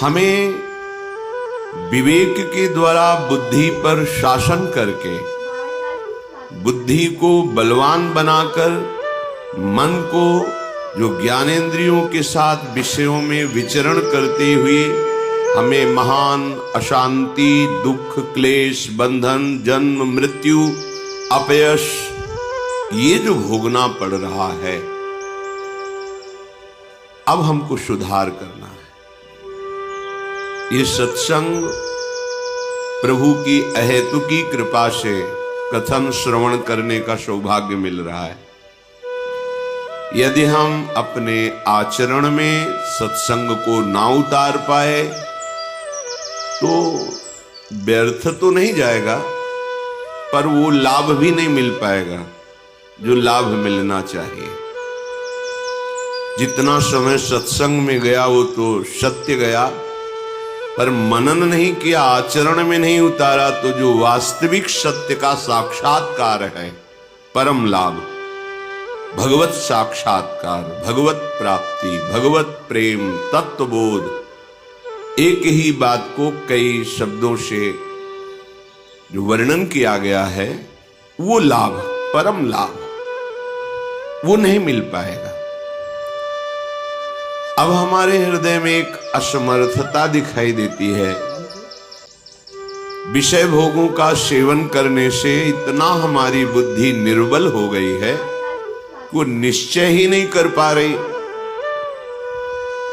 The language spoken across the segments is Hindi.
हमें विवेक के द्वारा बुद्धि पर शासन करके बुद्धि को बलवान बनाकर मन को जो ज्ञानेंद्रियों के साथ विषयों में विचरण करते हुए हमें महान अशांति, दुख, क्लेश, बंधन, जन्म, मृत्यु, अपयश ये जो भोगना पड़ रहा है, अब हमको सुधार करना है। ये सत्संग प्रभु की अहेतुकी कृपा से कथन श्रवण करने का सौभाग्य मिल रहा है। यदि हम अपने आचरण में सत्संग को ना उतार पाए तो व्यर्थ तो नहीं जाएगा, पर वो लाभ भी नहीं मिल पाएगा जो लाभ मिलना चाहिए। जितना समय सत्संग में गया वो तो सत्य गया, पर मनन नहीं किया, आचरण में नहीं उतारा तो जो वास्तविक सत्य का साक्षात्कार है, परम लाभ, भगवत साक्षात्कार, भगवत प्राप्ति, भगवत प्रेम, तत्वबोध, एक ही बात को कई शब्दों से जो वर्णन किया गया है, वो लाभ, परम लाभ, वो नहीं मिल पाएगा। अब हमारे हृदय में एक असमर्थता दिखाई देती है। विषय भोगों का सेवन करने से इतना हमारी बुद्धि निर्बल हो गई है वो निश्चय ही नहीं कर पा रही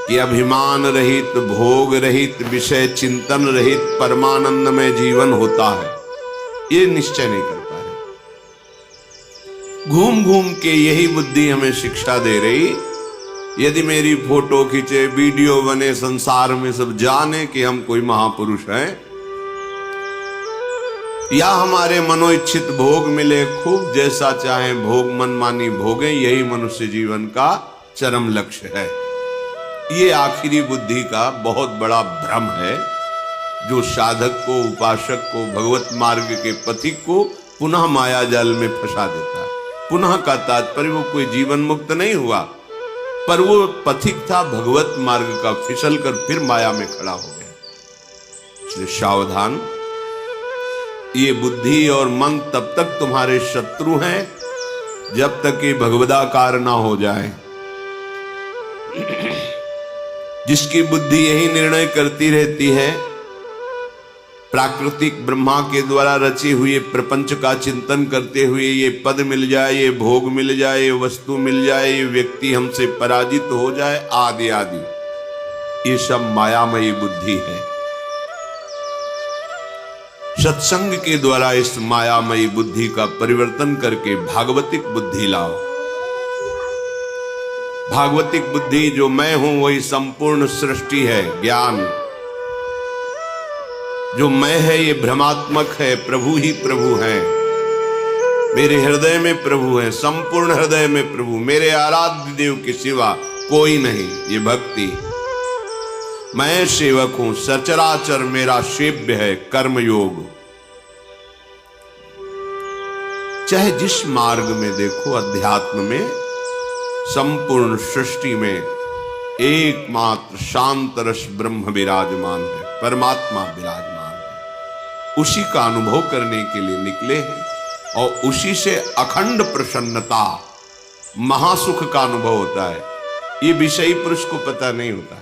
कि अभिमान रहित, भोग रहित, विषय चिंतन रहित परमानंदमय जीवन होता है। ये निश्चय नहीं कर पा रही। घूम घूम के यही बुद्धि हमें शिक्षा दे रही, यदि मेरी फोटो खींचे, वीडियो बने, संसार में सब जाने कि हम कोई महापुरुष हैं, या हमारे मनोइच्छित भोग मिले, खूब जैसा चाहे भोग मनमानी भोगे, यही मनुष्य जीवन का चरम लक्ष्य है। ये आखिरी बुद्धि का बहुत बड़ा भ्रम है जो साधक को, उपासक को, भगवत मार्ग के पथिक को पुनः माया जाल में फंसा देता है। पुनः का तात्पर्य वो कोई जीवन मुक्त नहीं हुआ, पर वो पथिक था भगवत मार्ग का, फिसल कर फिर माया में खड़ा हो गया। इसलिए सावधान, ये बुद्धि और मन तब तक तुम्हारे शत्रु हैं जब तक ये भगवदाकार ना हो जाए। जिसकी बुद्धि यही निर्णय करती रहती है, प्राकृतिक ब्रह्मा के द्वारा रचे हुए प्रपंच का चिंतन करते हुए ये पद मिल जाए, ये भोग मिल जाए, ये वस्तु मिल जाए, ये व्यक्ति हमसे पराजित हो जाए, आदि आदि, ये सब मायामयी बुद्धि है। सत्संग के द्वारा इस मायामयी बुद्धि का परिवर्तन करके भागवतिक बुद्धि लाओ। भागवतिक बुद्धि जो मैं हूं वही संपूर्ण सृष्टि है, ज्ञान जो मैं है ये भ्रमात्मक है, प्रभु ही प्रभु है, मेरे हृदय में प्रभु है, संपूर्ण हृदय में प्रभु, मेरे आराध्य देव के सिवा कोई नहीं। ये भक्ति, मैं सेवक हूं, सचराचर मेरा सेव्य है, कर्मयोग। चाहे जिस मार्ग में देखो, अध्यात्म में, संपूर्ण सृष्टि में एकमात्र शांत रस ब्रह्म विराजमान है, परमात्मा विराजमान है। उसी का अनुभव करने के लिए निकले हैं और उसी से अखंड प्रसन्नता, महासुख का अनुभव होता है। ये विषयी पुरुष को पता नहीं होता।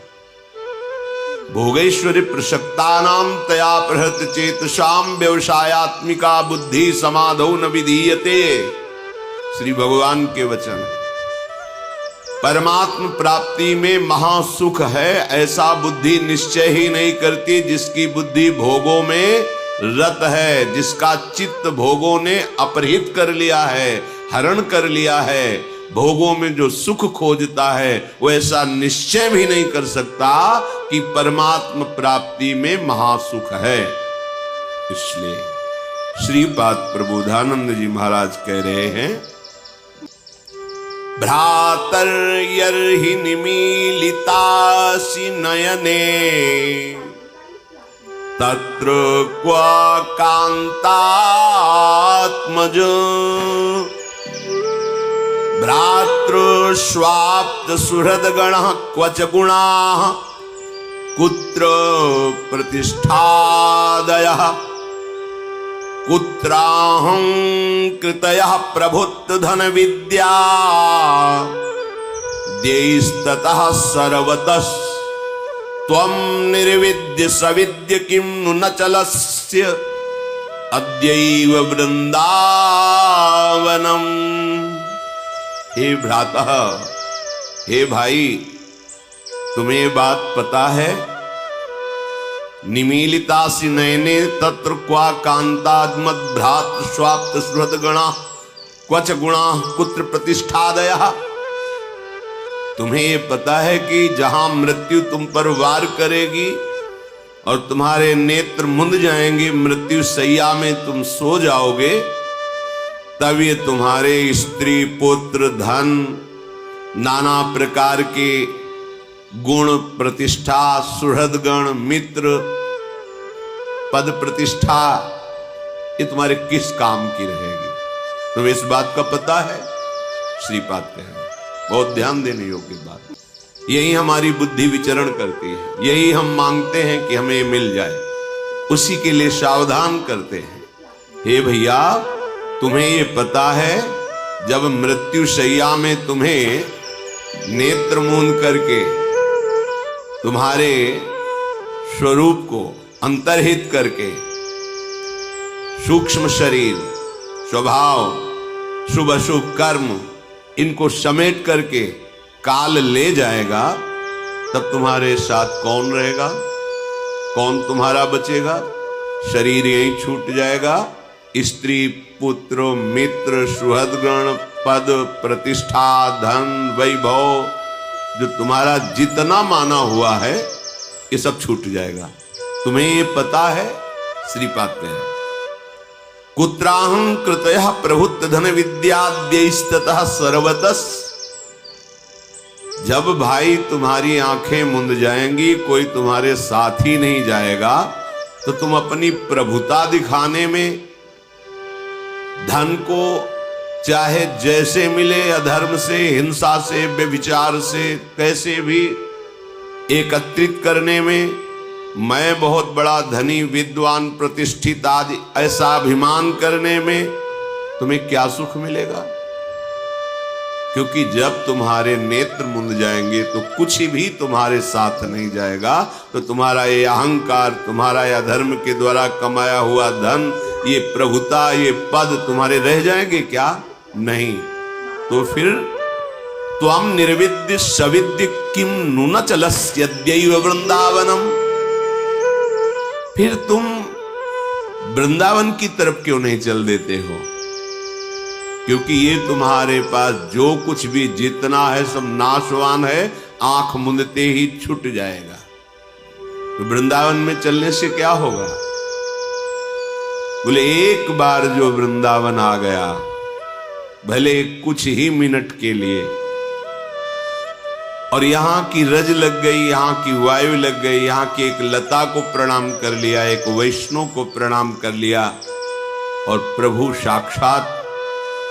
भोगेश्वरी प्रसक्तानाम तया प्रहृत चेतसाम व्यवसायात्मिका बुद्धि समाधौ न विधीयते, श्री भगवान के वचन है। परमात्म प्राप्ति में महासुख है, ऐसा बुद्धि निश्चय ही नहीं करती जिसकी बुद्धि भोगों में रत है, जिसका चित्त भोगों ने अपहृत कर लिया है, हरण कर लिया है। भोगों में जो सुख खोजता है वो ऐसा निश्चय भी नहीं कर सकता कि परमात्म प्राप्ति में महासुख है। इसलिए श्रीपाद प्रबोधानंद जी महाराज कह रहे हैं, भ्रातर्यर्हि निमीलितासि नयने तत्र क्वा कांतात्मज भ्रातृ स्वाप्त सुहृद गण क्वच गुणा कुत्र प्रतिष्ठादयः कुत्राहं कृतयः प्रभुत्व धन विद्या द्यैस्ततः सर्वतः त्वं निर्विद्य सविद्य किं नु न चलस्य अद्यैव वृंदावनम। हे भ्रातः, हे भाई, तुम्हें ये बात पता है? निमीलितासि नयने तत्र क्वा कांताद्मद भ्रात स्वाप्त सुहृद गणा क्वच गुणा कुत्र प्रतिष्ठादयः। तुम्हें ये पता है कि जहां मृत्यु तुम पर वार करेगी और तुम्हारे नेत्र मुंद जाएंगे, मृत्यु सैया में तुम सो जाओगे, तब ये तुम्हारे स्त्री पुत्र धन नाना प्रकार के गुण प्रतिष्ठा सुहृदगण मित्र पद प्रतिष्ठा ये तुम्हारे किस काम की रहेगी? तुम्हें इस बात का पता है? श्रीपाद कह रहे हैं, बहुत ध्यान देने योग्य बात। यही हमारी बुद्धि विचरण करती है, यही हम मांगते हैं कि हमें मिल जाए, उसी के लिए सावधान करते हैं। हे भैया, तुम्हें ये पता है जब मृत्यु शैया में तुम्हें नेत्र मूंद करके तुम्हारे स्वरूप को अंतर्हित करके सूक्ष्म शरीर स्वभाव शुभ अशुभ कर्म इनको समेट करके काल ले जाएगा, तब तुम्हारे साथ कौन रहेगा? कौन तुम्हारा बचेगा? शरीर यहीं छूट जाएगा। स्त्री पुत्र मित्र सुहृदगण पद प्रतिष्ठा धन वैभव जो तुम्हारा जितना माना हुआ है ये सब छूट जाएगा। तुम्हें ये पता है? श्रीपाद हैं, कुत्राहं कृतयः प्रभुत्व धन विद्याद्यैस्ततः सर्वतः। जब भाई तुम्हारी आंखें मुंद जाएंगी, कोई तुम्हारे साथ ही नहीं जाएगा, तो तुम अपनी प्रभुता दिखाने में धन को चाहे जैसे मिले, अधर्म से, हिंसा से, व्यभिचार से, कैसे भी एकत्रित करने में, मैं बहुत बड़ा धनी विद्वान प्रतिष्ठित आदि ऐसा अभिमान करने में तुम्हें क्या सुख मिलेगा? क्योंकि जब तुम्हारे नेत्र मुंद जाएंगे तो कुछ भी तुम्हारे साथ नहीं जाएगा, तो तुम्हारा ये अहंकार, तुम्हारा ये अधर्म के द्वारा कमाया हुआ धन, ये प्रभुता, ये पद तुम्हारे रह जाएंगे क्या? नहीं। तो फिर त्वं निर्विद्य सविद्य किम नु न चलस्यद्यैव वृंदावनम। फिर तुम वृंदावन की तरफ क्यों नहीं चल देते हो? क्योंकि ये तुम्हारे पास जो कुछ भी जितना है सब नाशवान है, आंख मुंदते ही छूट जाएगा। तो वृंदावन में चलने से क्या होगा? बोले एक बार जो वृंदावन आ गया, भले कुछ ही मिनट के लिए, और यहाँ की रज लग गई, यहाँ की वायु लग गई, यहाँ की एक लता को प्रणाम कर लिया, एक वैष्णव को प्रणाम कर लिया, और प्रभु साक्षात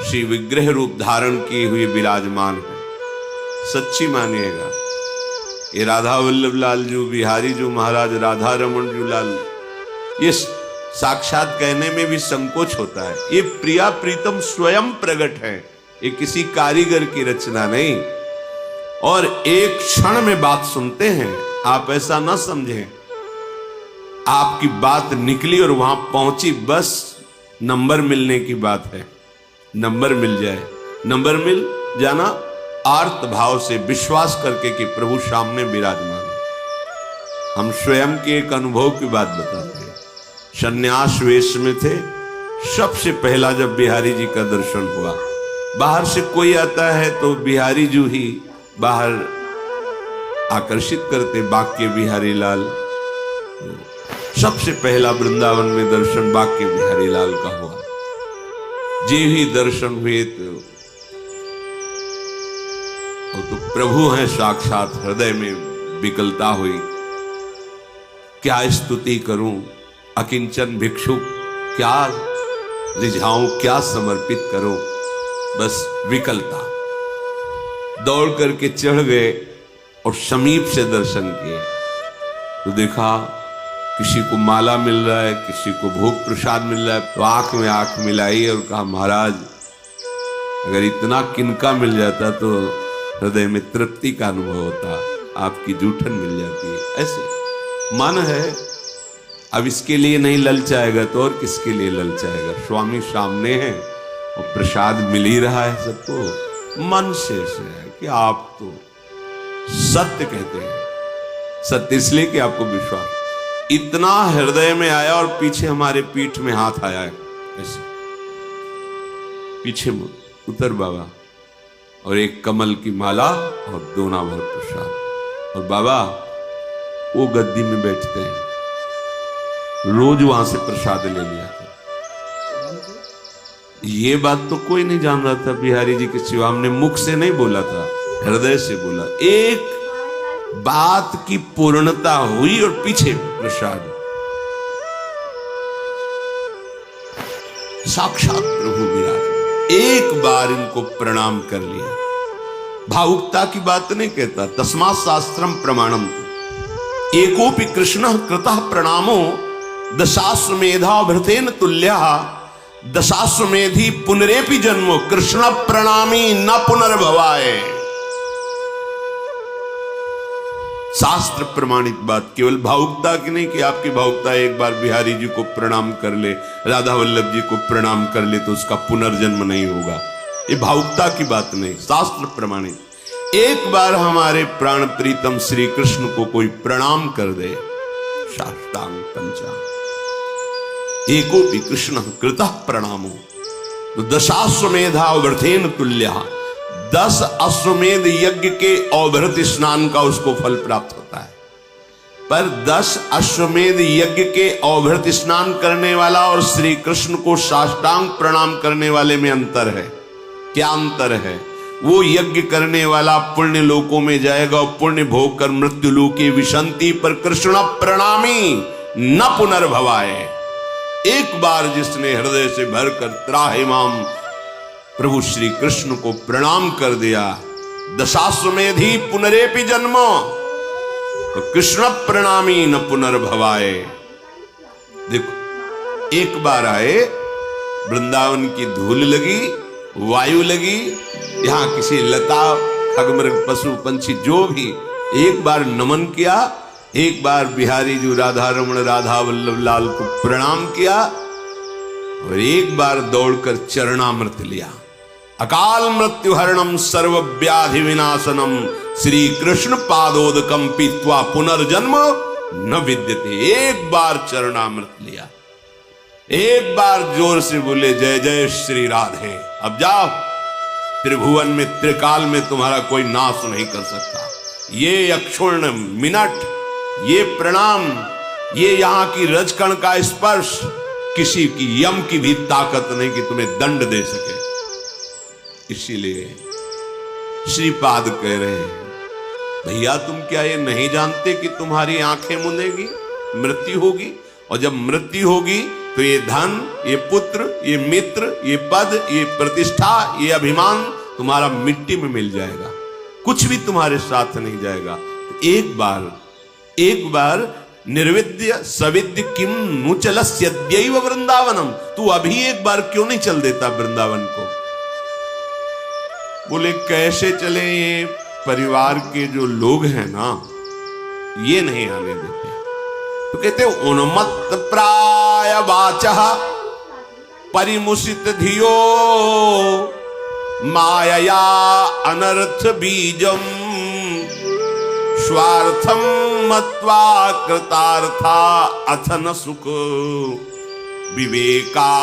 श्री विग्रह रूप धारण किए हुए विराजमान है। सच्ची मानिएगा, ये राधा वल्लभ लाल जी, बिहारी जी महाराज, राधा रमन जी लाल, ये साक्षात कहने में भी संकोच होता है। ये प्रिया प्रीतम स्वयं प्रकट है, ये किसी कारीगर की रचना नहीं। और एक क्षण में बात सुनते हैं, आप ऐसा ना समझें आपकी बात निकली और वहां पहुंची, बस नंबर मिलने की बात है। नंबर मिल जाए, नंबर मिल जाना आर्त भाव से विश्वास करके कि प्रभु सामने विराजमान है। हम स्वयं के एक अनुभव की बात बताते हैं। सन्यास वेश में थे, सबसे पहला जब बिहारी जी का दर्शन हुआ, बाहर से कोई आता है तो बिहारी जी ही बाहर आकर्षित करते, बाक्य बिहारी लाल। सबसे पहला वृंदावन में दर्शन बाक्य बिहारी लाल का हुआ। जे ही दर्शन हुए तो प्रभु हैं साक्षात, हृदय में विकलता हुई। क्या स्तुति करूं, अकिंचन भिक्षु क्या रिझाऊं, क्या समर्पित करूं, बस विकलता। दौड़ करके चढ़ गए और समीप से दर्शन किए। तो देखा किसी को माला मिल रहा है, किसी को भोग प्रसाद मिल रहा है, तो आंख में आंख मिलाई और कहा महाराज अगर इतना किनका मिल जाता तो हृदय में तृप्ति का अनुभव होता, आपकी जूठन मिल जाती है। ऐसे मन है, अब इसके लिए नहीं ललचाएगा तो और किसके लिए ललचाएगा। स्वामी सामने है और प्रसाद मिल ही रहा है सबको। मन से है कि आप तो सत्य कहते हैं, सत्य इसलिए कि आपको विश्वास इतना हृदय में आया और पीछे हमारे पीठ में हाथ आया है ऐसे, पीछे उतर बाबा और एक कमल की माला और दोना भर प्रसाद। और बाबा वो गद्दी में बैठते हैं, रोज वहां से प्रसाद ले लिया था। ये बात तो कोई नहीं जान रहा था बिहारी जी के सिवा, हमने मुख से नहीं बोला था, हृदय से बोला। एक बात की पूर्णता हुई और पीछे प्रसाद। साक्षात प्रभु विराज, एक बार इनको प्रणाम कर लिया। भावुकता की बात नहीं कहता, तस्मात् शास्त्रम प्रमाणम। एकोपि कृष्ण कृतः प्रणामो दशाश्वमेधा भृतेन तुल्यः दशाश्वमेधी पुनरेपि जन्मो कृष्ण प्रणामी न पुनर्भवाय। शास्त्र प्रमाणित बात, केवल भावुकता की नहीं कि आपकी भावुकता एक बार बिहारी जी को प्रणाम कर ले, राधा वल्लभ जी को प्रणाम कर ले तो उसका पुनर्जन्म नहीं होगा। ये भावुकता की बात नहीं, शास्त्र प्रमाणित। एक बार हमारे प्राण प्रीतम श्री कृष्ण को कोई प्रणाम कर दे, साष्टांग पंचांग, एकोपि कृष्ण कृतः प्रणामो तो दशाश्वमेधा व्रतेन तुल्यः, 10 अश्वमेध यज्ञ के अवभृत स्नान का उसको फल प्राप्त होता है। पर 10 अश्वमेध यज्ञ के अवभृत स्नान करने वाला और श्री कृष्ण को साष्टांग प्रणाम करने वाले में अंतर है। क्या अंतर है? वो यज्ञ करने वाला पुण्य लोकों में जाएगा और पुण्य भोग कर मृत्यु लोके विशंति, पर कृष्ण प्रणामी न पुनर्भवाय। एक बार जिसने हृदय से भरकर त्राहिमाम प्रभु श्री कृष्ण को प्रणाम कर दिया, दशाश्वमेधी पुनरेपि जन्मो तो कृष्ण प्रणामी न पुनर्भवाय। देखो एक बार आए, वृंदावन की धूल लगी, वायु लगी, यहां किसी लता खगमृग पशु पंछी जो भी एक बार नमन किया, एक बार बिहारी जी राधा रमण राधा वल्लभ लाल को प्रणाम किया और एक बार दौड़कर चरणामृत लिया। अकाल मृत्यु हरणम सर्व व्याधि विनाशनम श्री कृष्ण पादोदकम पीत्वा पुनर्जन्म न विद्यते। एक बार चरणामृत लिया, एक बार जोर से बोले जय जय श्री राधे। अब जाओ, त्रिभुवन में त्रिकाल में तुम्हारा कोई नाश नहीं कर सकता। ये अक्षुण्ण मिनट, ये प्रणाम, ये यहां की रजकण का स्पर्श, किसी की यम की भी ताकत नहीं कि तुम्हें दंड दे सके। इसीलिए श्रीपाद कह रहे हैं, भैया तुम क्या ये नहीं जानते कि तुम्हारी आंखें मुंदेगी, मृत्यु होगी, और जब मृत्यु होगी तो ये धन, ये पुत्र, ये मित्र, ये पद, ये प्रतिष्ठा, ये अभिमान तुम्हारा मिट्टी में मिल जाएगा, कुछ भी तुम्हारे साथ नहीं जाएगा। तो एक बार निर्विद्य सविद्य किम नु चलस्यद्यैव वृंदावनम, तू अभी एक बार क्यों नहीं चल देता वृंदावन को? बोले कैसे चले, ये परिवार के जो लोग हैं ना ये नहीं आने देते। तो कहते उन्मत्त प्राय वाचः परिमुषित धियो मायया अनर्थ बीजम स्वार्थम मत्वा कृतार्था अथन सुख विवेकादयोग्राह्य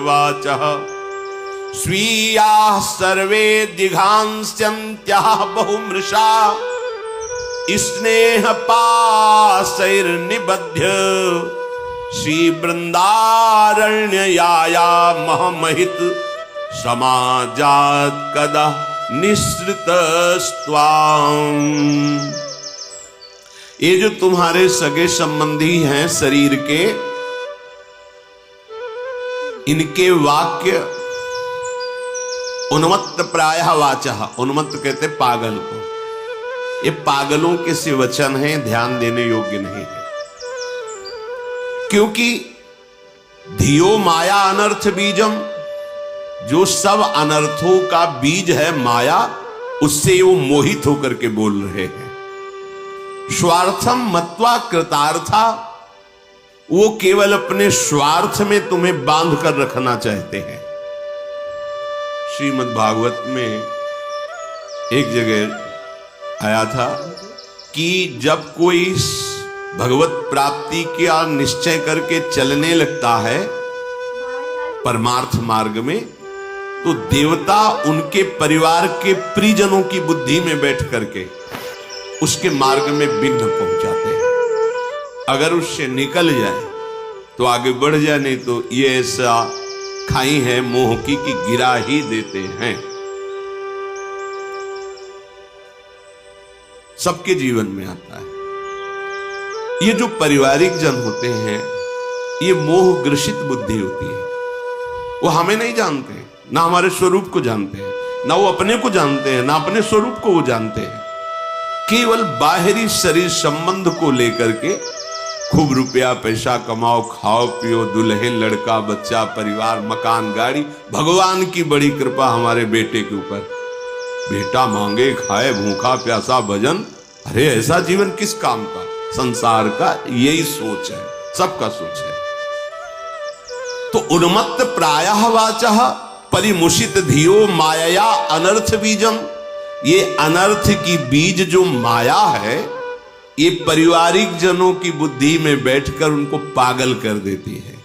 वाचः स्वीयाः सर्वे जिघांस्यन्त्याः बहुमृषा स्नेह पाशैर्निबध्य श्री वृंदारण्याया महमहित समाजात कदा निःसृतस्त्वाम्। ये जो तुम्हारे सगे संबंधी हैं शरीर के, इनके वाक्य उन्मत्त प्रायः वाचः, उन्मत्त कहते पागल को, ये पागलों के से वचन हैं, ध्यान देने योग्य नहीं है। क्योंकि धियो माया अनर्थ बीजम, जो सब अनर्थों का बीज है माया, उससे वो मोहित होकर के बोल रहे हैं। स्वार्थम मत्वा कृतार्था, वो केवल अपने स्वार्थ में तुम्हें बांध कर रखना चाहते हैं। श्रीमद् भागवत में एक जगह आया था कि जब कोई भगवत प्राप्ति का निश्चय करके चलने लगता है परमार्थ मार्ग में, तो देवता उनके परिवार के परिजनों की बुद्धि में बैठ करके उसके मार्ग में विघ्न पहुंचाते हैं। अगर उससे निकल जाए तो आगे बढ़ जाए, नहीं तो ये ऐसा खाई है मोह की कि गिरा ही देते हैं। सबके जीवन में आता है। ये जो पारिवारिक जन होते हैं, ये मोह ग्रसित बुद्धि होती है। वो हमें नहीं जानते, ना हमारे स्वरूप को जानते हैं, ना वो अपने को जानते हैं, ना अपने स्वरूप को वो जानते हैं। केवल बाहरी शरीर संबंध को लेकर के खूब रुपया पैसा कमाओ, खाओ पियो, दुल्हन लड़का बच्चा परिवार मकान गाड़ी, भगवान की बड़ी कृपा हमारे बेटे के ऊपर, बेटा मांगे खाए भूखा प्यासा भजन। अरे ऐसा जीवन किस काम का? संसार का यही सोच है, सबका सोच है। तो उन्मत्त प्रायः वाचः परिमुषित धियो माया अनर्थ बीजम, ये अनर्थ की बीज जो माया है, ये पारिवारिक जनों की बुद्धि में बैठकर उनको पागल कर देती है,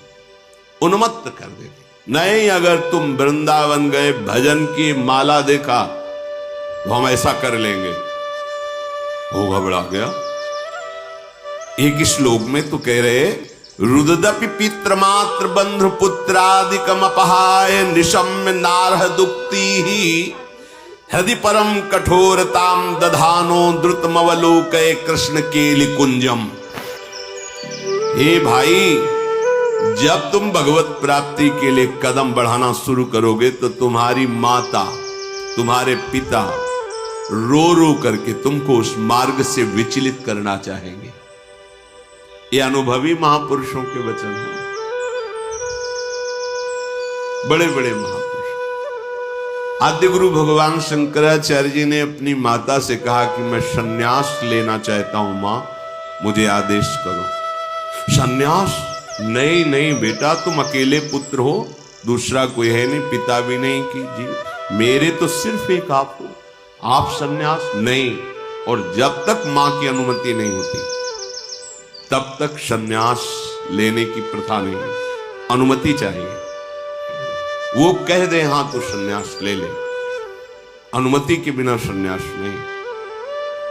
उन्मत्त कर देती। नहीं, अगर तुम वृंदावन गए, भजन की माला देखा, तो हम ऐसा कर लेंगे, वो घबरा गया। एक श्लोक में तो कह रहे, रुददपि पितृमात्र बंधु पुत्रादिकम अपहाय निशम्य नारह दुक्ति ही हृदि परम कठोरताम दधानो द्रुतमवलोकय कृष्ण केलि कुंजम। हे भाई, जब तुम भगवत प्राप्ति के लिए कदम बढ़ाना शुरू करोगे तो तुम्हारी माता तुम्हारे पिता रो रो करके तुमको उस मार्ग से विचलित करना चाहेंगे। ये अनुभवी महापुरुषों के वचन हैं, बड़े बड़े महापुरुष। आद्य गुरु भगवान शंकराचार्य जी ने अपनी माता से कहा कि मैं सन्यास लेना चाहता हूं मां, मुझे आदेश करो। सन्यास? नहीं नहीं बेटा, तुम अकेले पुत्र हो, दूसरा कोई है नहीं, पिता भी नहीं कि जी, मेरे तो सिर्फ एक आप हो, आप सन्यास? नहीं। और जब तक मां की अनुमति नहीं होती तब तक सन्यास लेने की प्रथा नहीं है, अनुमति चाहिए। वो कह दे हां तो सन्यास ले ले, अनुमति के बिना सन्यास नहीं।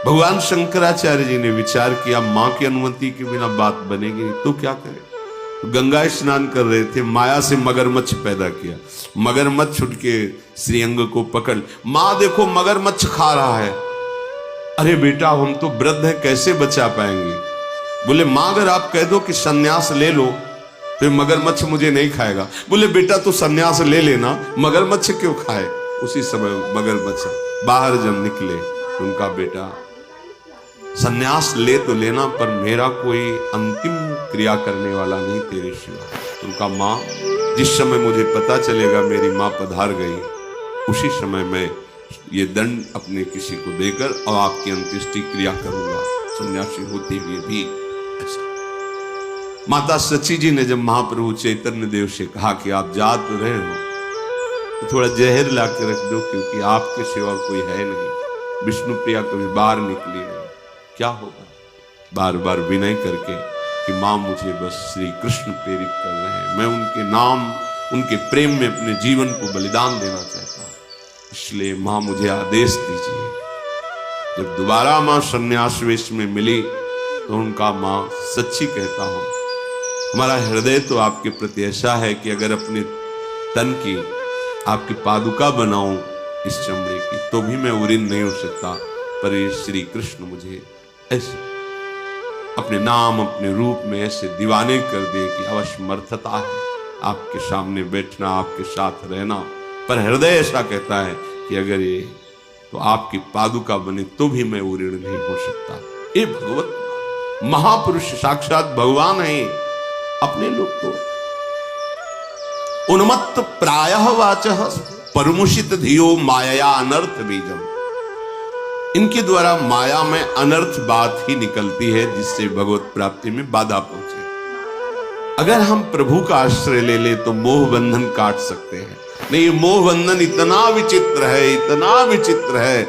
भगवान शंकराचार्य जी ने विचार किया, मां की अनुमति के बिना बात बनेगी नहीं, तो क्या करें? गंगा स्नान कर रहे थे, माया से मगरमच्छ पैदा किया, मगरमच्छ उठ के श्रीअंग को पकड़, मां देखो मगरमच्छ खा रहा है। अरे बेटा, हम तो वृद्ध हैं, कैसे बचा पाएंगे? बोले मां, अगर आप कह दो कि सन्यास ले लो फिर मगरमच्छ मुझे नहीं खाएगा। बोले बेटा, तो सन्यास ले लेना, मगरमच्छ क्यों खाए? उसी समय मगरमच्छ बाहर जब निकले, उनका बेटा सन्यास ले तो लेना, पर मेरा कोई अंतिम क्रिया करने वाला नहीं तेरे सिवा। उनका मां, जिस समय मुझे पता चलेगा मेरी मां पधार गई, उसी समय मैं ये दंड अपने किसी को देकर और आपकी अंत्येष्टि क्रिया करूंगा, सन्यासी होते हुए भी। ऐसा माता सची जी ने जब महाप्रभु चैतन्य देव से कहा कि आप जा तो रहे हो, तो थोड़ा जहर ला के रख दो, क्योंकि आपके सिवा कोई है नहीं, विष्णु प्रिया कभी बाहर निकली नहीं, क्या होगा? बार बार विनय करके कि मां मुझे बस श्री कृष्ण प्रेरित कर रहे हैं, मैं उनके नाम उनके प्रेम में अपने जीवन को बलिदान देना चाहता हूं, इसलिए मां मुझे आदेश दीजिए। जब दोबारा मां सन्यास वेश में मिली तो उनका मां, सच्ची कहता हूं, हमारा हृदय तो आपके प्रति ऐसा है कि अगर अपने तन की आपकी पादुका बनाऊं इस चमड़े की, तो भी मैं उरीन नहीं हो सकता, पर ये श्री कृष्ण मुझे ऐसे अपने नाम अपने रूप में ऐसे दीवाने कर दे कि अवश्यमर्थता है आपके सामने बैठना, आपके साथ रहना। पर हृदय ऐसा कहता है कि अगर ये तो आपकी पादुका बने तो भी मैं वो ऋण नहीं हो सकता। ये भगवत महापुरुष साक्षात भगवान है। अपने लोग तो उन्मत्त प्रायः वाचः परमुषित धियो माया अनर्थ बीजम। इनके द्वारा माया में अनर्थ बात ही निकलती है जिससे भगवत प्राप्ति में बाधा पहुंचे। अगर हम प्रभु का आश्रय ले ले तो मोह बंधन काट सकते हैं। नहीं, ये मोह बंधन इतना विचित्र है, इतना विचित्र है।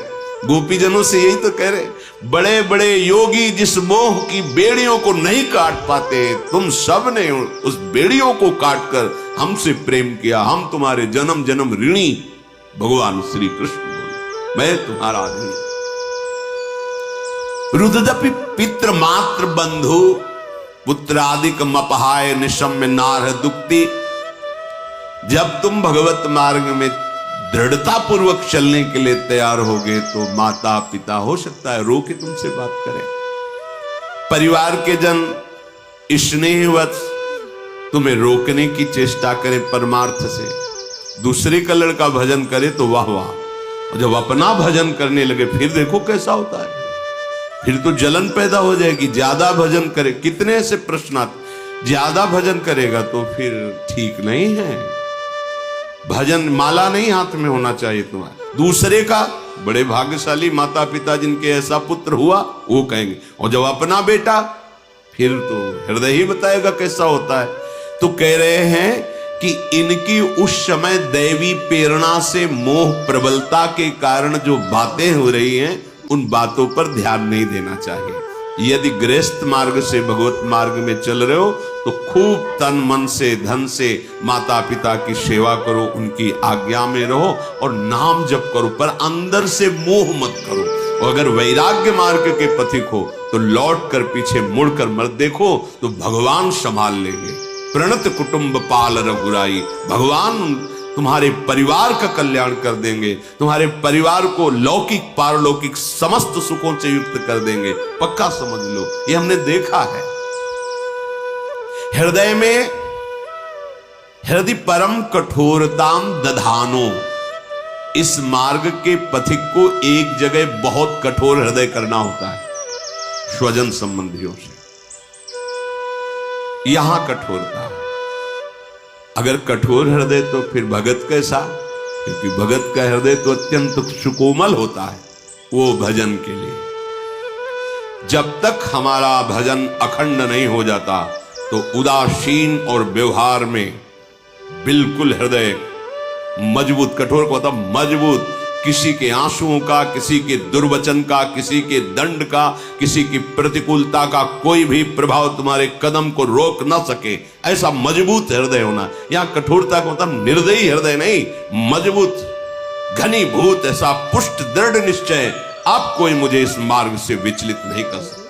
गोपीजनों से यही तो कह रहे, बड़े बड़े योगी जिस मोह की बेड़ियों को नहीं काट पाते, तुम सब ने उस बेड़ियों को काटकर हमसे प्रेम किया। हम तुम्हारे जन्म जन्म ऋणी। भगवान श्री कृष्ण बोले, मैं तुम्हारा ऋणी। रुददपि पितृ मात्र बंधु पुत्रादिक मपहाय निशम्य नारह दुक्ति। जब तुम भगवत मार्ग में दृढ़ता पूर्वक चलने के लिए तैयार होगे तो माता पिता हो सकता है रो के तुमसे बात करें, परिवार के जन स्नेहवश तुम्हें रोकने की चेष्टा करें परमार्थ से। दूसरे कलर का भजन करे तो वाह वाह, और जब अपना भजन करने लगे फिर देखो कैसा होता है। फिर तो जलन पैदा हो जाएगी। ज्यादा भजन करे, कितने ऐसे प्रश्न आते, ज्यादा भजन करेगा तो फिर ठीक नहीं है। भजन माला नहीं हाथ में होना चाहिए तुम्हारा। दूसरे का, बड़े भाग्यशाली माता पिता जिनके ऐसा पुत्र हुआ, वो कहेंगे। और जब अपना बेटा, फिर तो हृदय ही बताएगा कैसा होता है। तो कह रहे हैं कि इनकी उस समय दैवी प्रेरणा से मोह प्रबलता के कारण जो बातें हो रही हैं, उन बातों पर ध्यान नहीं देना चाहिए। यदि गृहस्थ मार्ग से भगवत मार्ग में चल रहे हो तो खूब तन मन से धन से माता पिता की सेवा करो, उनकी आज्ञा में रहो और नाम जप करो, पर अंदर से मोह मत करो। और अगर वैराग्य मार्ग के पथिक हो तो लौट कर पीछे मुड़कर मत देखो, तो भगवान संभाल लेंगे। प्रणत कुटुंब पाल रघुराई। भगवान तुम्हारे परिवार का कल्याण कर देंगे, तुम्हारे परिवार को लौकिक पारलौकिक समस्त सुखों से युक्त कर देंगे। पक्का समझ लो, ये हमने देखा है। हृदय में हृदय परम कठोरताम दधानो। इस मार्ग के पथिक को एक जगह बहुत कठोर हृदय करना होता है, स्वजन संबंधियों से। यहां कठोरता है। अगर कठोर हृदय तो फिर भगत कैसा? क्योंकि भगत का हृदय तो अत्यंत सुकोमल होता है वो भजन के लिए। जब तक हमारा भजन अखंड नहीं हो जाता तो उदासीन और व्यवहार में बिल्कुल हृदय मजबूत, कठोर को मतलब मजबूत, किसी के आंसुओं का, किसी के दुर्वचन का, किसी के दंड का, किसी की प्रतिकूलता का कोई भी प्रभाव तुम्हारे कदम को रोक ना सके, ऐसा मजबूत हृदय होना। यहां कठोरता का मतलब निर्दयी हृदय नहीं, मजबूत घनीभूत ऐसा पुष्ट दृढ़ निश्चय, अब कोई मुझे इस मार्ग से विचलित नहीं कर सकता।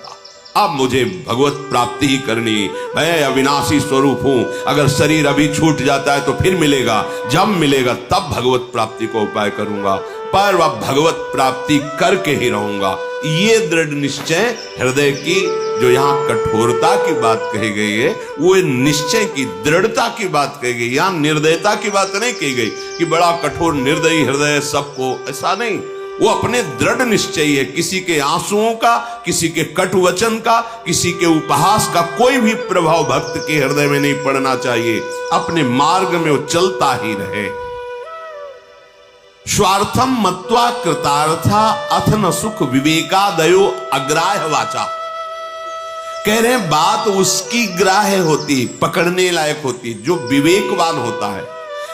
अब मुझे भगवत प्राप्ति ही करनी। मैं अविनाशी स्वरूप हूं। अगर शरीर अभी छूट जाता है तो फिर मिलेगा, जब मिलेगा तब भगवत प्राप्ति को उपाय करूंगा, पर वह भगवत प्राप्ति करके ही रहूंगा। ये दृढ़ निश्चय हृदय की, जो यहाँ कठोरता की बात कही गई है, वो निश्चय की दृढ़ता की बात कही गई। यहाँ निर्दयता की बात नहीं कही गई कि बड़ा कठोर निर्दयी हृदय सबको, ऐसा नहीं। वो अपने दृढ़ निश्चय है। किसी के आंसुओं का, किसी के कटुवचन का, किसी के उपहास का कोई भी प्रभाव भक्त के हृदय में नहीं पड़ना चाहिए। अपने मार्ग में वो चलता ही रहे। स्वार्थम मत्वा कृतार्था अथ न सुख विवेकादयो अग्राह्य वाचा। कह रहे हैं बात उसकी ग्राह्य होती, पकड़ने लायक होती, जो विवेकवान होता है।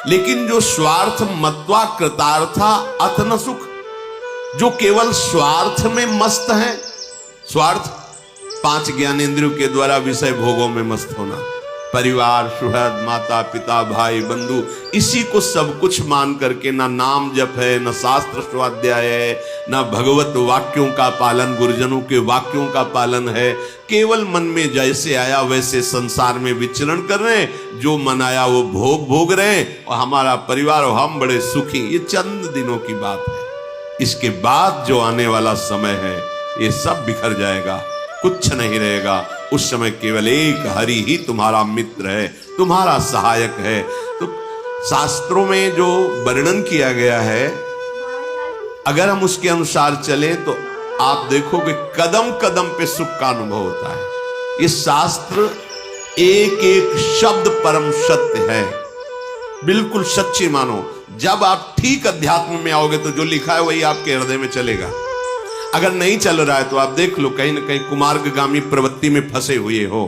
लेकिन जो स्वार्थ मत्वा कृतार्था अथ न सुख, जो केवल स्वार्थ में मस्त है, स्वार्थ 5 ज्ञानेंद्रियों के द्वारा विषय भोगों में मस्त होना, परिवार, सुहृद, माता पिता, भाई बंधु, इसी को सब कुछ मान करके ना नाम जप है, ना शास्त्र स्वाध्याय है, ना भगवत वाक्यों का पालन, गुरुजनों के वाक्यों का पालन है। केवल मन में जैसे आया वैसे संसार में विचरण कर रहे हैं, जो मन आया वो भोग रहे हैं, और हमारा परिवार और हम बड़े सुखी। ये चंद दिनों की बात है। इसके बाद जो आने वाला समय है, ये सब बिखर जाएगा, कुछ नहीं रहेगा। उस समय केवल एक हरि ही तुम्हारा मित्र है, तुम्हारा सहायक है। तो शास्त्रों में जो वर्णन किया गया है, अगर हम उसके अनुसार चले तो आप देखोगे कदम कदम पे सुख का अनुभव होता है। ये शास्त्र एक एक शब्द परम सत्य है, बिल्कुल सच्ची मानो। जब आप ठीक अध्यात्म में आओगे तो जो लिखा है वही आपके हृदय में चलेगा। अगर नहीं चल रहा है तो आप देख लो कहीं ना कहीं कुमार्गगामी प्रवृत्ति में फंसे हुए हो।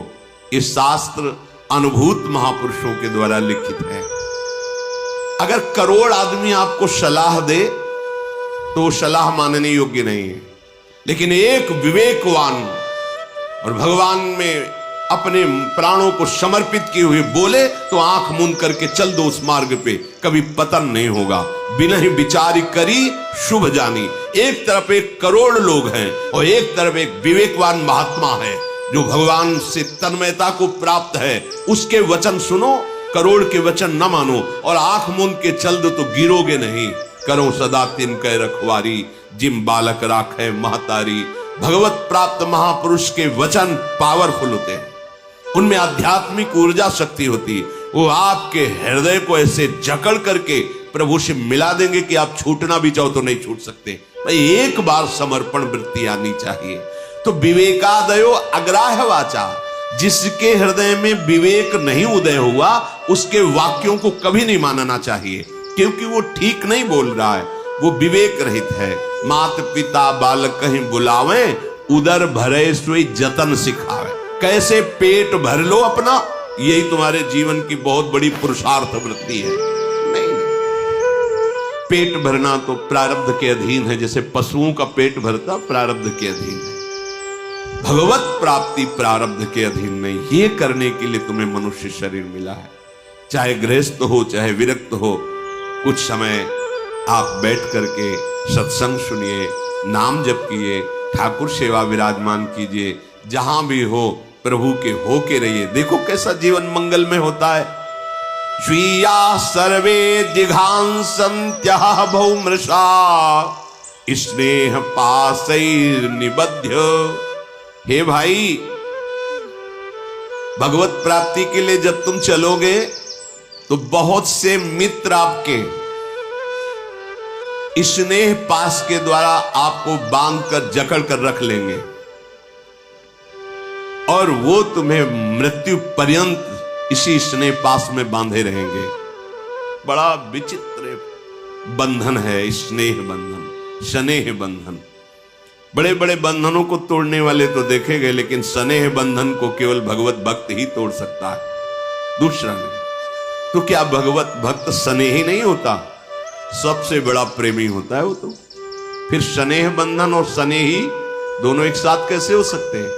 ये शास्त्र अनुभूत महापुरुषों के द्वारा लिखित है। अगर करोड़ आदमी आपको सलाह दे तो सलाह मानने योग्य नहीं है, लेकिन एक विवेकवान और भगवान में अपने प्राणों को समर्पित किए हुए बोले तो आंख मूंद करके चल दो उस मार्ग पे, कभी पतन नहीं होगा। बिना ही विचारी करी शुभ जानी। एक तरफ एक करोड़ लोग हैं और एक तरफ एक विवेकवान महात्मा है जो भगवान से तन्मयता को प्राप्त है। उसके वचन सुनो, करोड़ के वचन न मानो और आंख मूंद के चल दो तो गिरोगे नहीं। करो सदा तिनके रखवारी, जिम बालक राखे महतारी। भगवत प्राप्त महापुरुष के वचन पावरफुल होते हैं, उनमें आध्यात्मिक ऊर्जा शक्ति होती है। वो आपके हृदय को ऐसे जकड़ करके प्रभु से मिला देंगे कि आप छूटना भी चाहो तो नहीं छूट सकते। भाई एक बार समर्पण वृत्ति आनी चाहिए। तो विवेकादयो अग्राह्य वाचा, जिसके हृदय में विवेक नहीं उदय हुआ उसके वाक्यों को कभी नहीं मानना चाहिए, क्योंकि वो ठीक नहीं बोल रहा है, वो विवेक रहित है। मात पिता बालक कहीं बुलावे, उदर भरे सोई जतन सिखावे। कैसे पेट भर लो अपना, यही तुम्हारे जीवन की बहुत बड़ी पुरुषार्थ वृत्ति है। नहीं, पेट भरना तो प्रारब्ध के अधीन है, जैसे पशुओं का पेट भरता प्रारब्ध के अधीन है। भगवत प्राप्ति प्रारब्ध के अधीन नहीं। ये करने के लिए तुम्हें मनुष्य शरीर मिला है, चाहे गृहस्थ हो चाहे विरक्त हो। कुछ समय आप बैठ करके सत्संग सुनिए, नाम जप किए, ठाकुर सेवा विराजमान कीजिए, जहां भी हो प्रभु के हो के रहिए। देखो कैसा जीवन मंगल में होता है। स्वीया सर्वे जिघांसन्त्यः बहुमृषा, स्नेह पासैर् निबध्य। हे भाई, भगवत प्राप्ति के लिए जब तुम चलोगे तो बहुत से मित्र आपके स्नेह पास के द्वारा आपको बांध कर जकड़ कर रख लेंगे और वो तुम्हें मृत्यु पर्यंत इसी स्नेह पास में बांधे रहेंगे। बड़ा विचित्र बंधन है स्नेह बंधन, स्नेह बंधन। बड़े बड़े बंधनों को तोड़ने वाले तो देखे गए, लेकिन स्नेह बंधन को केवल भगवत भक्त ही तोड़ सकता है, दूसरा नहीं। तो क्या भगवत भक्त स्नेही नहीं होता? सबसे बड़ा प्रेमी होता है वो तो। फिर स्नेह बंधन और स्नेही दोनों एक साथ कैसे हो सकते हैं?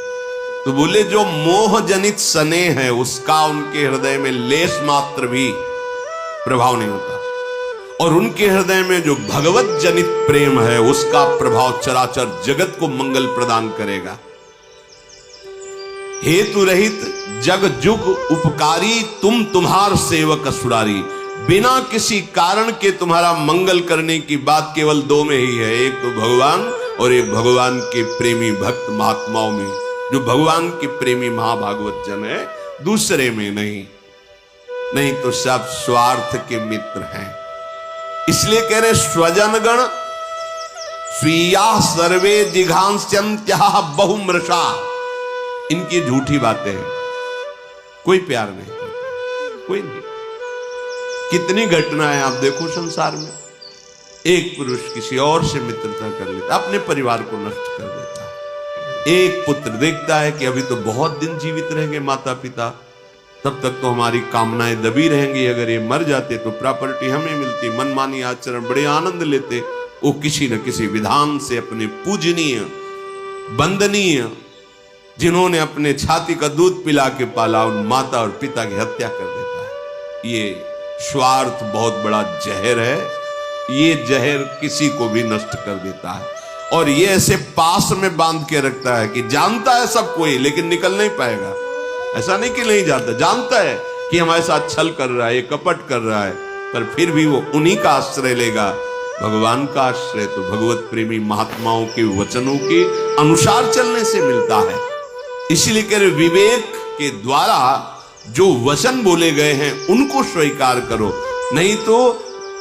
तो बोले जो मोह जनित स्नेह है उसका उनके हृदय में लेश मात्र भी प्रभाव नहीं होता, और उनके हृदय में जो भगवत जनित प्रेम है उसका प्रभाव चराचर जगत को मंगल प्रदान करेगा। हेतु रहित जग जुग उपकारी, तुम तुम्हार सेवक असुरारी। बिना किसी कारण के तुम्हारा मंगल करने की बात केवल दो में ही है, एक तो भगवान और एक भगवान के प्रेमी भक्त महात्माओं में। जो भगवान के प्रेमी महाभागवत जन है, दूसरे में नहीं। नहीं तो सब स्वार्थ के मित्र हैं। इसलिए कह रहे स्वजनगण स्वीया सर्वे जिघांस्यन्त्यः बहुमृषा। इनकी झूठी बातें हैं, कोई प्यार नहीं करता, कोई नहीं। कितनी घटनाएं आप देखो संसार में, एक पुरुष किसी और से मित्रता कर लेता, अपने परिवार को नष्ट कर देता है। एक पुत्र देखता है कि अभी तो बहुत दिन जीवित रहेंगे माता पिता, तब तक तो हमारी कामनाएं दबी रहेंगी, अगर ये मर जाते तो प्रॉपर्टी हमें मिलती। मनमानी आचरण, बड़े आनंद लेते। वो किसी न किसी विधान से अपने पूजनीय वंदनीय, जिन्होंने अपने छाती का दूध पिला के पाला, उन माता और पिता की हत्या कर देता है। ये स्वार्थ बहुत बड़ा जहर है, ये जहर किसी को भी नष्ट कर देता है। और ये ऐसे पास में बांध के रखता है कि जानता है सब कोई, लेकिन निकल नहीं पाएगा। ऐसा नहीं कि नहीं जानता, जानता है कि हमारे साथ छल कर रहा है, ये कपट कर रहा है, पर फिर भी वो उन्हीं का आश्रय लेगा, भगवान का आश्रय तो भगवत प्रेमी महात्माओं के वचनों के अनुसार चलने से मिलता है। इसलिए कह रहे विवेक के द्वारा जो वचन बोले गए हैं उनको स्वीकार करो, नहीं तो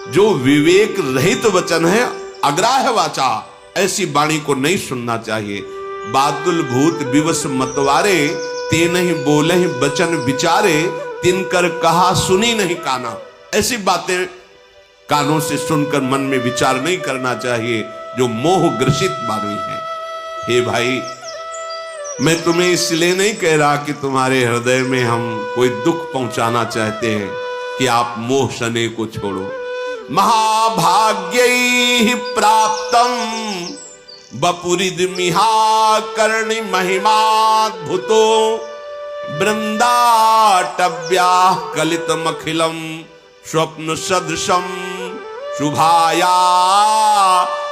जो विवेक रहित वचन है अग्राह्य वाचा, ऐसी वाणी को नहीं सुनना चाहिए। बादुल भूत विवश मतवारे, ते नहीं बोले बचन विचारे, तिनकर कहा सुनी नहीं काना। ऐसी बातें कानों से सुनकर मन में विचार नहीं करना चाहिए जो मोह ग्रसित वाणी है। हे भाई, मैं तुम्हें इसलिए नहीं कह रहा कि तुम्हारे हृदय में हम कोई दुख पहुंचाना चाहते हैं कि आप मोह शने को छोड़ो। महाभाग्यै प्राप्तम वपुरिदमिहा कर्णि महिमाद्भुतो, वृंदाटव्या कलितमखिलम स्वप्न सदृशम शुभाया,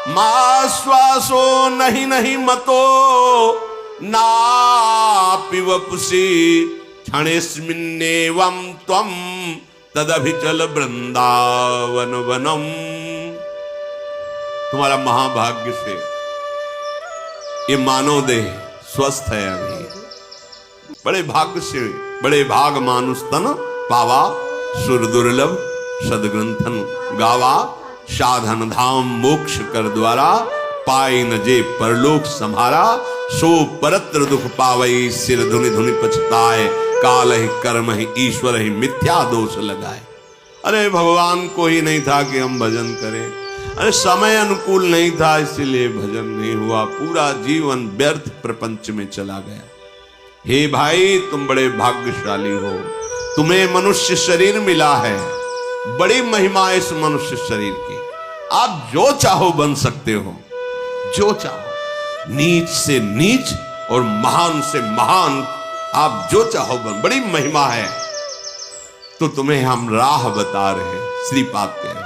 माश्वासो नहीं नहीं मतो नापि वपुषि, क्षणेस्मिन्नेवं त्वं तदभिचल वृंदावन वनम। तुम्हारा महाभाग्य से ये मानव देह स्वस्थ है। अभी बड़े भाग्य से, बड़े भाग मानुष तन पावा, सुर दुर्लभ सदग्रंथन गावा, साधन धाम मोक्ष कर द्वारा, पाई न जे परलोक संहारा, सो परत्र दुख पावई, सिर धुनि धुनि पछताए, काल ही कर्म ही ईश्वर ही मिथ्या दोष लगाए। अरे भगवान को ही नहीं था कि हम भजन करें, अरे समय अनुकूल नहीं था इसलिए भजन नहीं हुआ, पूरा जीवन व्यर्थ प्रपंच में चला गया। हे भाई, तुम बड़े भाग्यशाली हो, तुम्हें मनुष्य शरीर मिला है, बड़ी महिमा इस मनुष्य शरीर की। आप जो चाहो बन सकते हो, जो चाहो, नीच से नीच और महान से महान, आप जो चाहो बन, बड़ी महिमा है। तो तुम्हें हम राह बता रहे हैं। श्रीपाद कह रहे हैं,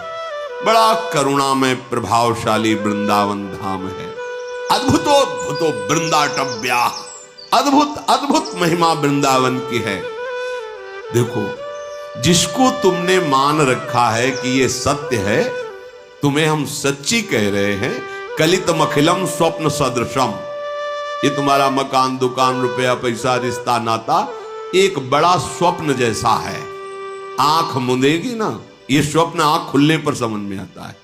बड़ा करुणामय प्रभावशाली वृंदावन धाम है। अद्भुतो वृंदाटव्या, अद्भुत अद्भुत महिमा वृंदावन की है। देखो, जिसको तुमने मान रखा है कि ये सत्य है, तुम्हें हम सच्ची कह रहे हैं। कलितमखिलम स्वप्न सदृशम, ये तुम्हारा मकान दुकान रुपया पैसा रिश्ता नाता एक बड़ा स्वप्न जैसा है। आंख मुंदेगी ना, ये स्वप्न आंख खुलने पर समझ में आता है।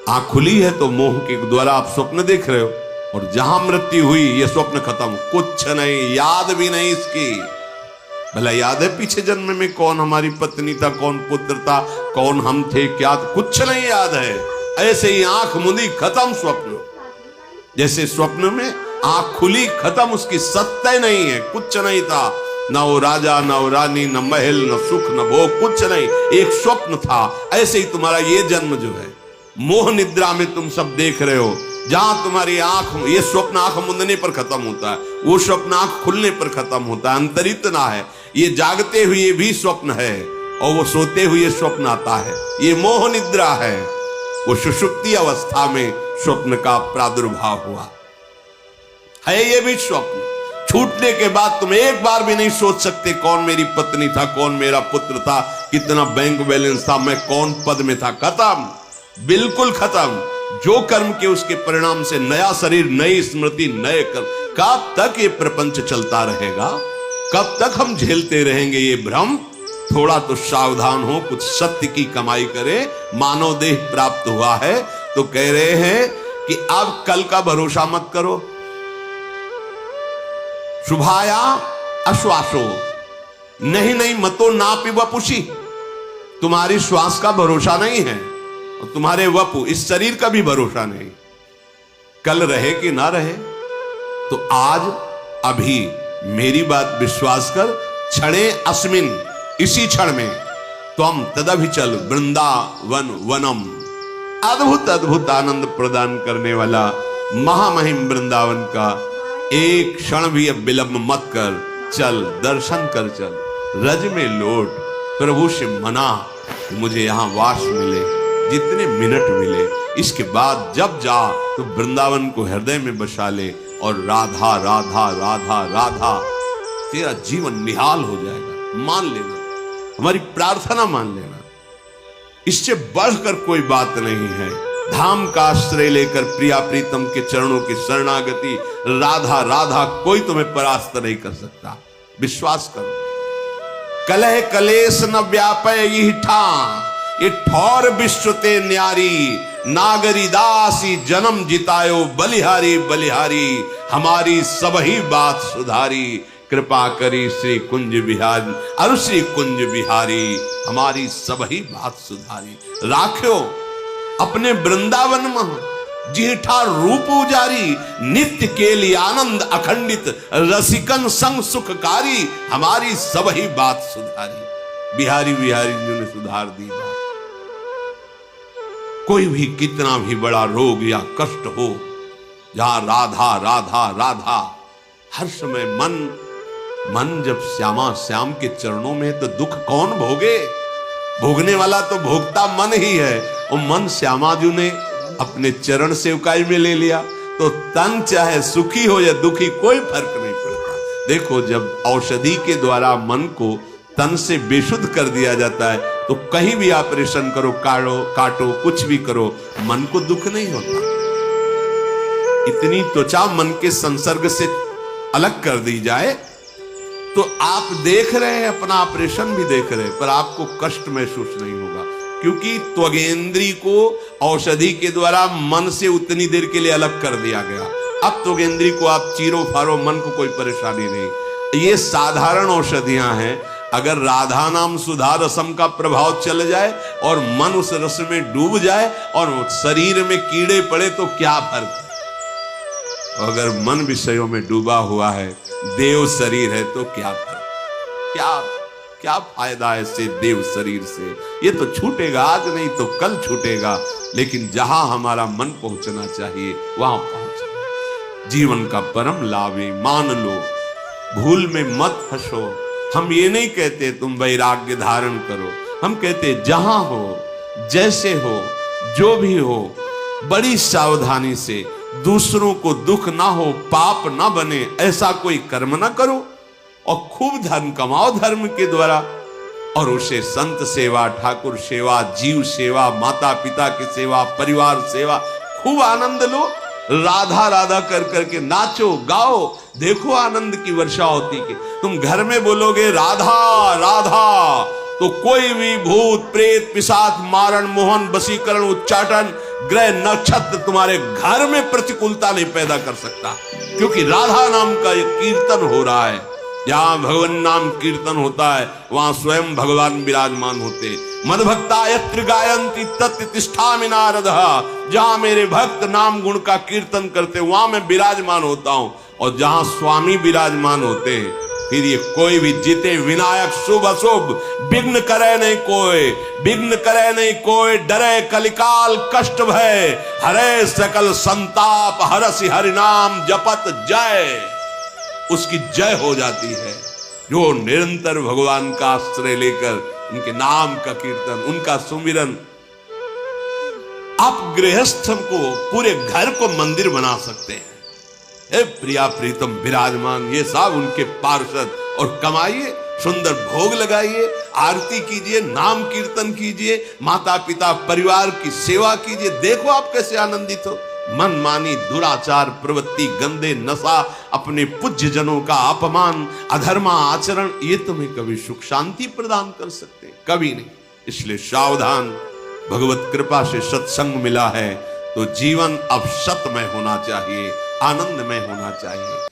आंख खुली है तो मोह के द्वारा आप स्वप्न देख रहे हो, और जहां मृत्यु हुई ये स्वप्न खत्म, कुछ नहीं, याद भी नहीं इसकी। भला याद है पिछले जन्म में कौन हमारी पत्नी था, कौन पुत्र था, कौन हम थे, क्या, कुछ नहीं याद है। ऐसे ही आंख मुंदी खत्म स्वप्न, जैसे स्वप्न में आंख खुली खत्म, उसकी सत्य नहीं है, कुछ नहीं था, न वो राजा न वो रानी, न महल न सुख न भोग, कुछ नहीं, एक स्वप्न था। ऐसे ही तुम्हारा ये जन्म जो है, मोह निद्रा में तुम सब देख रहे हो, जहां तुम्हारी आंख, ये स्वप्न आंख मुंदने पर खत्म होता है, वो स्वप्न आंख खुलने पर खत्म होता है, अंतरित ना है। ये जागते हुए भी स्वप्न है और वो सोते हुए स्वप्न आता है, ये मोह निद्रा है। वो सुषुप्ति अवस्था में स्वप्न का प्रादुर्भाव हुआ है, ये भी स्वप्न। छूटने के बाद तुम एक बार भी नहीं सोच सकते कौन मेरी पत्नी था, कौन मेरा पुत्र था, कितना बैंक बैलेंस था, मैं कौन पद में था, खत्म, बिल्कुल खत्म। जो कर्म के उसके परिणाम से नया शरीर, नई स्मृति, नए कर्म। कब तक ये प्रपंच चलता रहेगा, कब तक हम झेलते रहेंगे ये भ्रम? थोड़ा तो सावधान हो, कुछ सत्य की कमाई करे। मानव देह प्राप्त हुआ है तो कह रहे हैं कि अब कल का भरोसा मत करो। शुभाया अश्वासो, नहीं नहीं मतो नापि वपुषि, तुम्हारी श्वास का भरोसा नहीं है और तुम्हारे वपु, इस शरीर का भी भरोसा नहीं, कल रहे कि ना रहे। तो आज अभी मेरी बात विश्वास कर, क्षणे अस्मिन, इसी क्षण में, त्वम तदभिचल वृंदावन वनम, अद्भुत अद्भुत आनंद प्रदान करने वाला महामहिम वृंदावन का एक क्षण भी अब विलंब मत कर, चल दर्शन कर, चल रज में लौट, प्रभु से मना कि मुझे यहां वास मिले, जितने मिनट मिले, इसके बाद जब जा तो वृंदावन को हृदय में बसा ले और राधा राधा राधा राधा, तेरा जीवन निहाल हो जाएगा। मान लेना, हमारी प्रार्थना मान लेना, इससे बढ़कर कोई बात नहीं है। धाम का आश्रय लेकर प्रिया प्रीतम के चरणों की शरणागति, राधा राधा, कोई तुम्हें परास्त नहीं कर सकता, विश्वास करो। कलह कलेश न व्यापय यही ठा, ये ठौर विश्व ते न्यारी, नागरी दासी जन्म जितायो, बलिहारी बलिहारी हमारी सबही बात सुधारी। कृपा करी श्री कुंज बिहारी, अरु श्री कुंज बिहारी हमारी सबही बात सुधारी। राख्यो अपने वृंदावन में जीठा रूप उजारी, नित्य के लिए आनंद अखंडित रसिकन संग सुखकारी हमारी सबही बात सुधारी। बिहारी बिहारी जी ने सुधार दी बात। कोई भी कितना भी बड़ा रोग या कष्ट हो, जहां राधा राधा राधा हर समय मन जब श्यामा श्याम के चरणों में है तो दुख कौन भोगे? भोगने वाला तो भोगता मन ही है। और मन श्यामा जी ने अपने चरण सेवकाई में ले लिया तो तन चाहे सुखी हो या दुखी कोई फर्क नहीं पड़ता। देखो, जब औषधि के द्वारा मन को तन से बेशुद्ध कर दिया जाता है तो कहीं भी ऑपरेशन करो, काटो कुछ भी करो, मन को दुख नहीं होता। इतनी त्वचा मन के संसर्ग से अलग कर दी जाए तो आप देख रहे हैं, अपना ऑपरेशन भी देख रहे हैं, पर आपको कष्ट महसूस नहीं होगा, क्योंकि त्वगेंद्री को औषधि के द्वारा मन से उतनी देर के लिए अलग कर दिया गया। अब त्वगेंद्री को आप चीरो फारो, मन को कोई परेशानी नहीं। ये साधारण औषधियां हैं। अगर राधा नाम सुधा रसम का प्रभाव चल जाए और मन उस रस में डूब जाए और शरीर में कीड़े पड़े तो क्या फर्क? अगर मन विषयों में डूबा हुआ है, देव शरीर है, तो क्या फर्क? क्या फायदा है ऐसे देव शरीर से? ये तो छूटेगा, आज नहीं तो कल छूटेगा, लेकिन जहां हमारा मन पहुंचना चाहिए वहां पहुंचना। जीवन का परम लाभ है, मान लो, भूल में मत फंसो। हम ये नहीं कहते तुम वैराग्य धारण करो, हम कहते जहां हो, जैसे हो, जो भी हो, बड़ी सावधानी से, दूसरों को दुख ना हो, पाप ना बने, ऐसा कोई कर्म ना करो और खूब धन कमाओ धर्म के द्वारा, और उसे संत सेवा, ठाकुर सेवा, जीव सेवा, माता पिता की सेवा, परिवार सेवा, खूब आनंद लो। राधा राधा कर करके नाचो गाओ, देखो आनंद की वर्षा होती कि तुम घर में बोलोगे राधा राधा तो कोई भी भूत प्रेत पिशाच मारण मोहन वशीकरण उच्चाटन ग्रह नक्षत्र तुम्हारे घर में प्रतिकूलता नहीं पैदा कर सकता, क्योंकि राधा नाम का एक कीर्तन हो रहा है। जहां भगवान नाम कीर्तन होता है वहां स्वयं भगवान विराजमान होते। मदभक्ता यत्र गायन्ति तत्र तिष्ठामि नारदः। जहां मेरे भक्त नाम गुण का कीर्तन करते वहां मैं विराजमान होता हूं, और जहां स्वामी विराजमान होते हैं फिर ये कोई भी जीते विनायक शुभ अशुभ विघ्न करे नहीं कोई, विघ्न करे नहीं कोई, डरे कलिकाल कष्ट भय, हरे सकल संताप, हरसि हरि नाम जपत जय। उसकी जय हो जाती है जो निरंतर भगवान का आश्रय लेकर उनके नाम का कीर्तन, उनका सुमिरन। आप गृहस्थ को, पूरे घर को मंदिर बना सकते हैं। हे प्रिया प्रीतम विराजमान, ये सब उनके पार्षद, और कमाइए, सुंदर भोग लगाइए, आरती कीजिए, नाम कीर्तन कीजिए, माता पिता परिवार की सेवा कीजिए। देखो आप कैसे आनंदित हो। मनमानी दुराचार प्रवृत्ति, गंदे नशा, अपने पूज्य जनों का अपमान, अधर्मा आचरण, ये तुम्हें कभी सुख शांति प्रदान कर सकते? कभी नहीं। इसलिए सावधान। भगवत कृपा से सत्संग मिला है तो जीवन अब सतमय होना चाहिए, आनंदमय होना चाहिए।